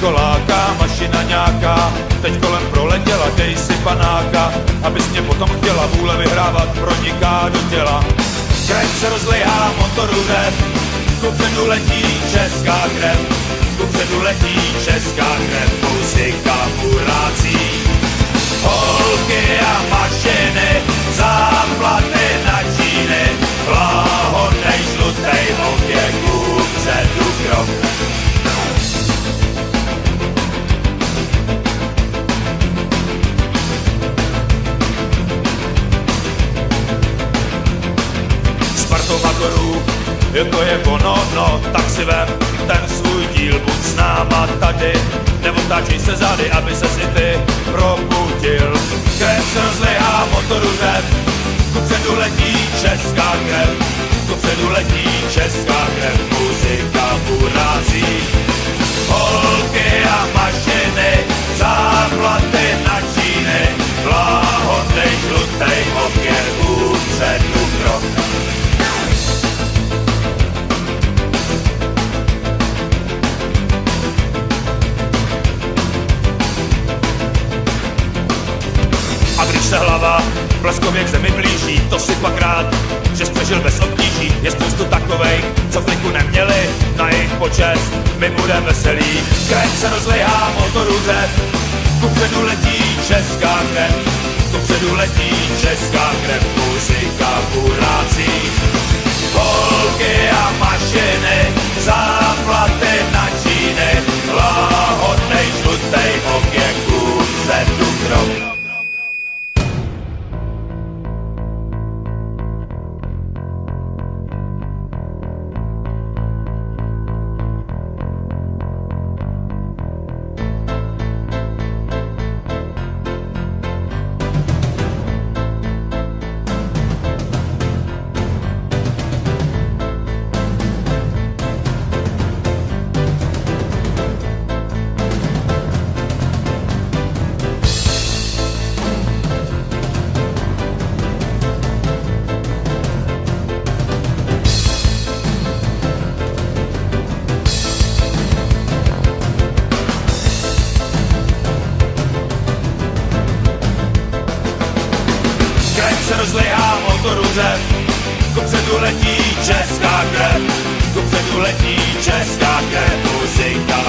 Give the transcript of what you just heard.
jako láká, mašina nějaká, teď kolem proletěla, dej si panáka, abys mě potom chtěla, vůle vyhrávat proniká do těla. Krev se rozlejhá, motoru řev, kupředu letí česká krev, kupředu letí česká krev, muzika burácí. Holky a mašiny, záplaty na číny, láhodnej žlutej ověk, kupředu krok. Spartomagorů, to je ono, no, tak si vem ten svůj díl, buď s náma tady, neotáčej se zády, aby se si ty probudil. Krev se rozlejhá, motoru řev, kupředu letí česká krev, kupředu letí česká krev, muzika burazí. Holky a mašiny, záplaty na číny, láhodnej žlutej okér, kupředu krok. A když se hlava bleskově k zemi blíží, to si pak rád, že jsi přežil bez obtíží. Je spoustu takovejch, co v kliku neměli, na jejich počest my budeme veselí. Krev se rozlejhá, motoru řev, kupředu letí česká krev, kupředu letí česká krev, muzika burácí. Holky a mašiny, záplaty na číny, láhodnej žlutej okér, kupředu krok. Se rozlejhá, motoru řev, kupředu letí česká krev, kupředu letí česká krev, muzika